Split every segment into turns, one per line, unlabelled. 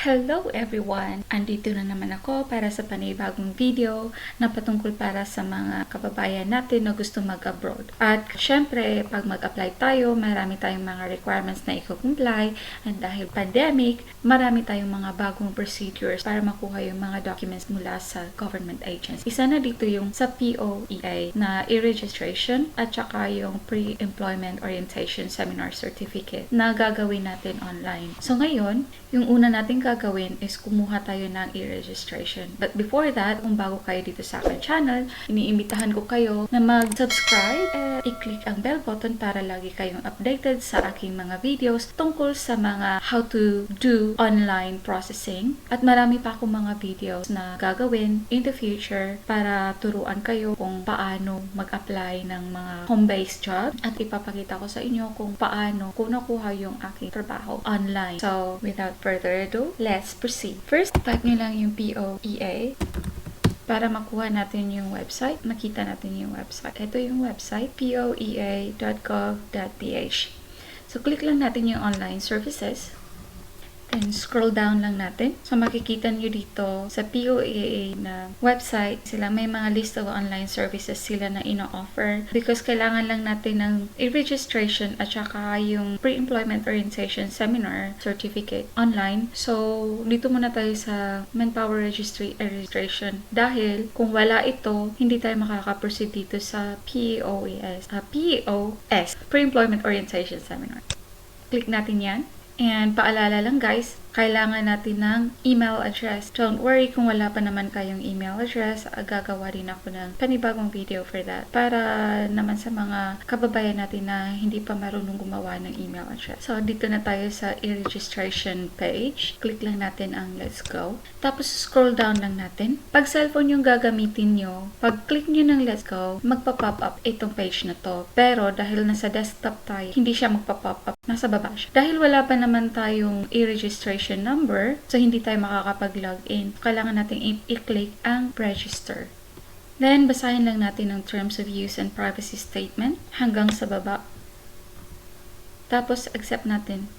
Hello everyone! Andito na naman ako para sa panibagong video na patungkol para sa mga kababayan natin na gusto mag-abroad. At syempre, pag mag-apply tayo, marami tayong mga requirements na i-comply, and dahil pandemic, marami tayong mga bagong procedures para makuha yung mga documents mula sa government agencies. Isa na dito yung sa POEA na e-registration at saka yung Pre-Employment Orientation Seminar Certificate na gagawin natin online. So ngayon, yung una natin gagawin is kumuha tayo ng e-registration. But before that, kung bago kayo dito sa aking channel, iniimbitahan ko kayo na mag-subscribe at i-click ang bell button para lagi kayong updated sa aking mga videos tungkol sa mga how to do online processing. At marami pa akong mga videos na gagawin in the future para turuan kayo kung paano mag-apply ng mga home-based job at ipapakita ko sa inyo kung paano ko nakuha yung aking trabaho online. So, without further ado, let's proceed. First, type nyo lang yung POEA para makuha natin yung website. Makita natin yung website. Ito yung website, poea.gov.ph. So, click lang natin yung online services. Then, scroll down lang natin. So, makikita nyo dito sa POEA na website, sila may mga list of online services sila na ino-offer. Because kailangan lang natin ng e-registration at saka yung Pre-Employment Orientation Seminar Certificate online. So, dito muna tayo sa Manpower Registration. Dahil kung wala ito, hindi tayo makaka-proceed dito sa POES. POES, Pre-Employment Orientation Seminar. Click natin yan. And paalala lang guys, kailangan natin ng email address. Don't worry kung wala pa naman kayong email address. Gagawa din ako ng panibagong video for that. Para naman sa mga kababayan natin na hindi pa marunong gumawa ng email address. So, dito na tayo sa e-registration page. Click lang natin ang let's go. Tapos, scroll down lang natin. Pag cellphone yung gagamitin nyo, pag click nyo ng let's go, magpa-pop up itong page na to. Pero, dahil nasa desktop tayo, hindi siya magpa-pop up. Nasa baba siya. Dahil wala pa naman tayong e-registration number, so hindi tayo makakapag-log in. Kailangan natin i-click ang register. Then, basahin lang natin ang terms of use and privacy statement hanggang sa baba. Tapos, accept natin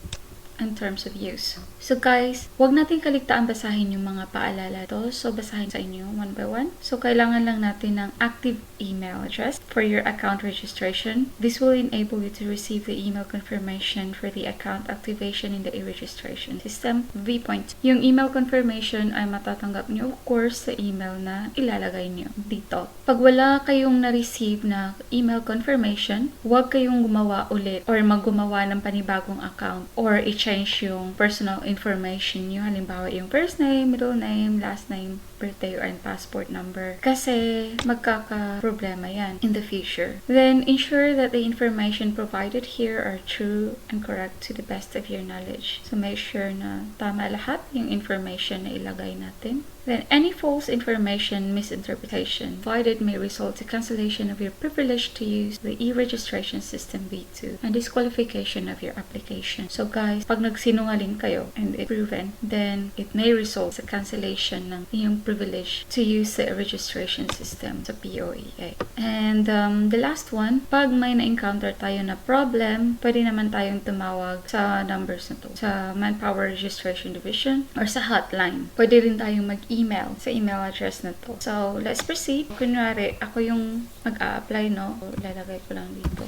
ang terms of use. So guys, huwag natin kaligtaan basahin yung mga paalala to. So basahin sa inyo one by one. So kailangan lang natin ng active email address for your account registration. This will enable you to receive the email confirmation for the account activation in the e-registration system. V-point. Yung email confirmation ay matatanggap nyo of course sa email na ilalagay nyo dito. Pag wala kayong na-receive na email confirmation, huwag kayong gumawa ulit or maggumawa ng panibagong account or i-change yung personal information nyo. Halimbawa, yung first name, middle name, last name, birthday, or passport number. Kasi magkaka-problema yan in the future. Then, ensure that the information provided here are true and correct to the best of your knowledge. So, make sure na tama lahat yung information na ilagay natin. Then, any false information, misinterpretation provided may result to cancellation of your privilege to use the e-registration system V2 and disqualification of your application. So guys, pag nagsinungaling kayo and it proven, then it may result sa cancellation ng inyong privilege to use the registration system sa POEA. And the last one, pag may na-encounter tayo na problem, pwede naman tayong tumawag sa numbers na to, sa Manpower Registration Division or sa hotline. Pwede rin tayong mag-email sa email address na to. So, let's proceed. Kunwari, ako yung mag-a-apply, no? So, ilalagay ko lang dito.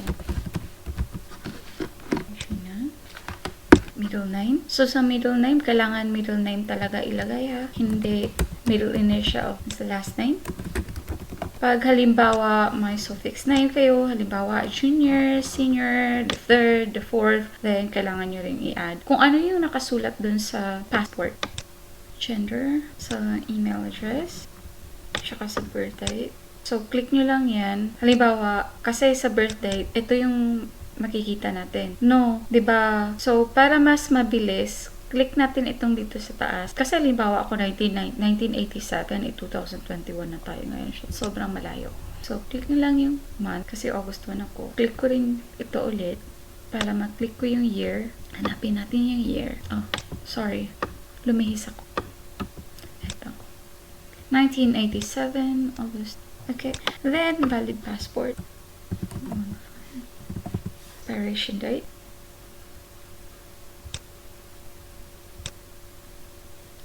Middle name. So, sa middle name, kailangan middle name talaga ilagay ha. Hindi middle initial sa last name. Pag halimbawa may suffix name kayo, halimbawa junior, senior, the third, the fourth, then kailangan nyo rin i-add. Kung ano yung nakasulat dun sa passport. Gender, sa email address, saka sa birth date. So, click nyo lang yan. Halimbawa, kasi sa birth date, ito yung makikita natin. No, 'di ba? So, para mas mabilis, click natin itong dito sa taas. Kasi halimbawa ako 1987, 2021 na tayo ngayon. Sobrang malayo. So, click na lang yung month kasi August 1 ako. Click ko rin ito ulit para ma-click ko yung year. Hanapin natin yung year. Oh, sorry. Lumihis ako. Ito. 1987, August. Okay. Then, valid passport. Expiration date.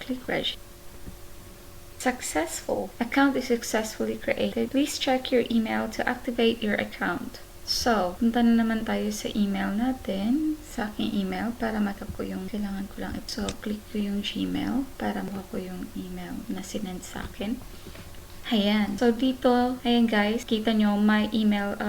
click register. Successful. Account is successfully created. Please check your email to activate your account. So, punta na naman tayo sa email natin, sa aking email, para maka ko yung kailangan ko lang. So, click ko yung Gmail para maka ko yung email na sinend sa akin. Ayan. So, dito, ayan guys, kita nyo, my email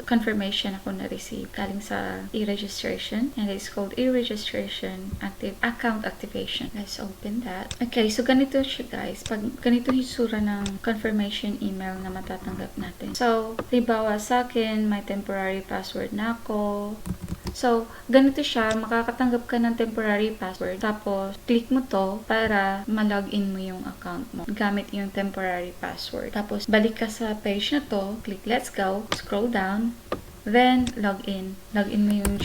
confirmation ako na-receive galing sa e-registration. And it's called e-registration account activation. Let's open that. Okay, so ganito siya guys. Pag ganito hisura ng confirmation email na matatanggap natin. So, halimbawa sa akin, may temporary password na ako. So, ganito siya, makakatanggap ka ng temporary password. Tapos, click mo to para ma-login mo yung account mo gamit yung temporary password. Tapos, balik ka sa page na to, click let's go, scroll down, then login. Login mo yung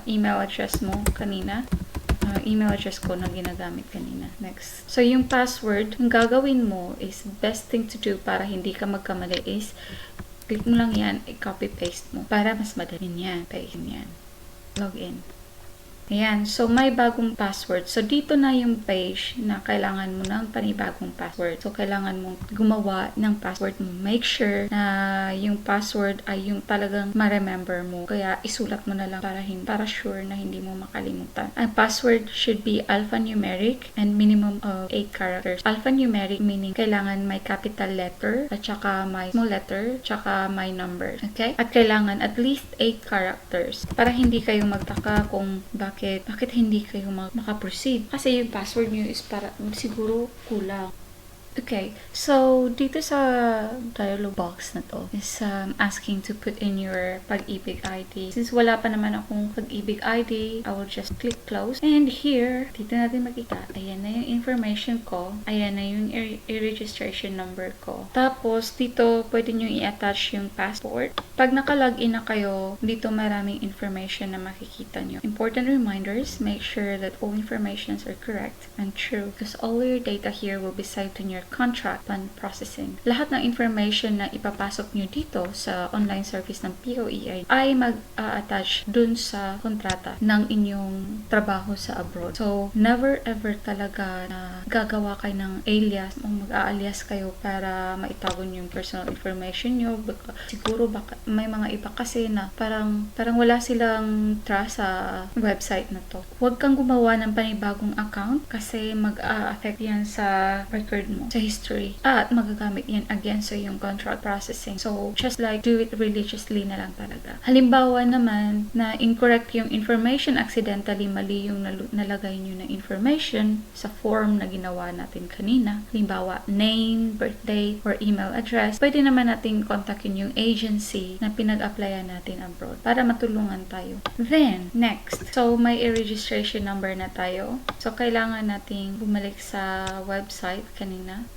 email address mo kanina. Email address ko na ginagamit kanina. Next. So, yung password, yung gagawin mo is best thing to do para hindi ka magkamali is click mo lang yan, i-copy-paste mo para mas madali yan. Paste yan. Login. Ayan. So, may bagong password. So, dito na yung page na kailangan mo ng panibagong password. So, kailangan mong gumawa ng password mo. Make sure na yung password ay yung talagang ma-remember mo. Kaya, isulat mo na lang para sure na hindi mo makalimutan. Ang password should be alphanumeric and minimum of 8 characters. Alphanumeric meaning kailangan may capital letter at saka may small letter at saka may number. Okay? At kailangan at least 8 characters para hindi kayo magtaka kung bakit hindi kayo makaproceed. Kasi yung password nyo is para siguro kulang. Okay, so dito sa dialog box na to is asking to put in your pag-ibig ID. Since wala pa naman akong pag-ibig ID, I will just click close. And here, dito natin makita, ayan na yung information ko. Ayan na yung e-registration number ko. Tapos, dito pwede nyo i-attach yung passport. Pag naka-login na kayo, dito maraming information na makikita nyo. Important reminders, make sure that all informations are correct and true because all your data here will be saved in your contract and processing. Lahat ng information na ipapasok nyo dito sa online service ng POEA ay mag-attach dun sa kontrata ng inyong trabaho sa abroad. So, never ever talaga na gagawa kayo ng alias o mag-a-alias kayo para maitago nyo yung personal information nyo. Siguro may mga iba kasi na parang wala silang trust sa website na to. Huwag kang gumawa ng panibagong account kasi mag-a-affect yan sa record mo, sa history, at magagamit yan again sa yung contract processing. So, just like do it religiously na lang talaga. Halimbawa naman na incorrect yung information, accidentally mali yung nalagay nyo na information sa form na ginawa natin kanina. Halimbawa, name, birthday, or email address. Pwede naman natin kontakin yung agency na pinag-applyan natin abroad para matulungan tayo. Then, next. So, may e-registration number na tayo. So, kailangan nating bumalik sa website kanina.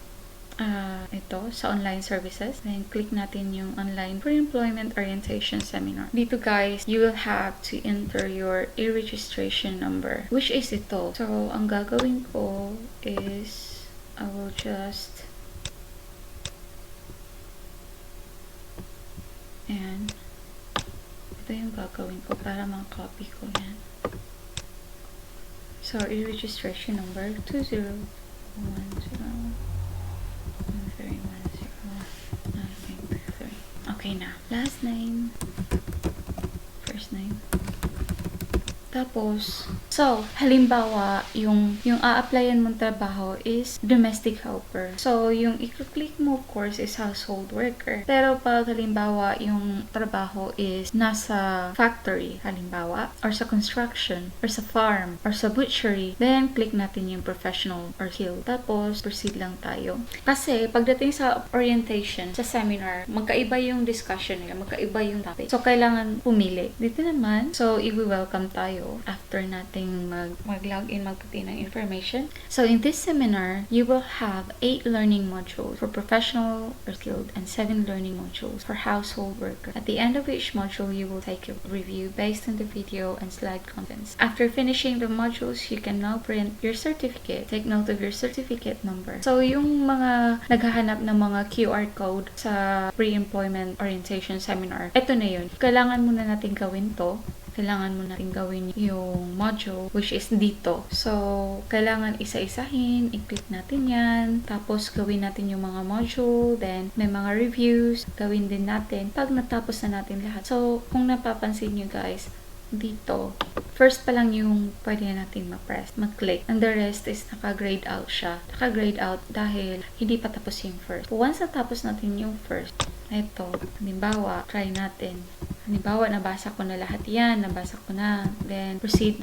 Ito, sa online services. Then, click natin yung online pre-employment orientation seminar. Dito guys, you will have to enter your e-registration number, which is ito. So, ang gagawin ko is, I will just, and, ito yung gagawin ko para ma-copy ko yan. So, e-registration number 2010. Okay na. Last name. First name. Tapos, so, halimbawa, yung a-applyan mong trabaho is domestic helper. So, yung i-click mo, of course, is household worker. Pero pag halimbawa, yung trabaho is nasa factory, halimbawa, or sa construction, or sa farm, or sa butchery, then click natin yung professional or skill. Tapos, proceed lang tayo. Kasi, pagdating sa orientation, sa seminar, magkaiba yung discussion nila, magkaiba yung topic. So, kailangan pumili. Dito naman, so, i-welcome tayo after nating mag-login, magputi ng information. So, in this seminar, you will have 8 learning modules for professional or skilled and 7 learning modules for household worker. At the end of each module, you will take a review based on the video and slide contents. After finishing the modules, you can now print your certificate. Take note of your certificate number. So, yung mga naghahanap ng mga QR code sa pre-employment orientation seminar, ito na yun. Kailangan muna natin gawin to. kailangan mo natin gawin yung module, which is dito. So, kailangan isa-isahin, i-click natin yan, tapos gawin natin yung mga module, then may mga reviews, gawin din natin pag natapos na natin lahat. So, kung napapansin nyo guys, dito, first pa lang yung pwede natin ma-press, mag-click. And the rest is naka-grade out siya. Naka-grade out dahil hindi pa tapos yung first. Once natapos natin yung first, ito, halimbawa, try natin. Halimbawa, nabasa ko na lahat yan, nabasa ko na. Then, proceed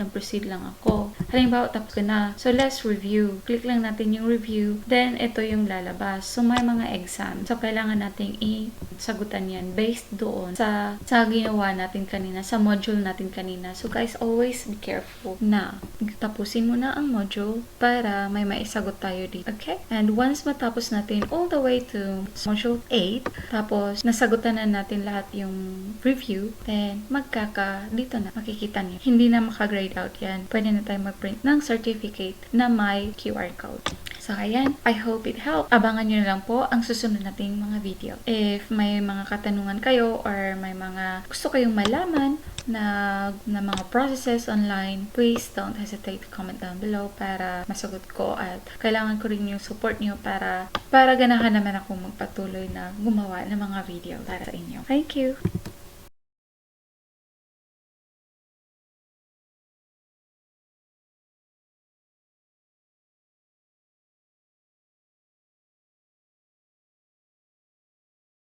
lang ako. Halimbawa, tapos ko na. So, let's review. Click lang natin yung review. Then, ito yung lalabas. So, may mga exam. So, kailangan nating sagutan yan based doon sa ginawa natin kanina, sa module natin kanina. So, guys, always be careful na tapusin mo na ang module para may maisagot tayo dito. Okay? And once matapos natin all the way to module 8, tapos nasagutan na natin lahat yung review, then dito na, makikita niyo. Hindi na maka-grade out yan. Pwede na tayo mag-print ng certificate na may QR code. So, ayan. I hope it helped. Abangan nyo na lang po ang susunod nating mga video. If may mga katanungan kayo or may mga gusto kayong malaman na mga processes online, please don't hesitate to comment down below para masagot ko, at kailangan ko rin yung support nyo para ganahan naman ako magpatuloy na gumawa ng mga video para sa inyo. Thank you!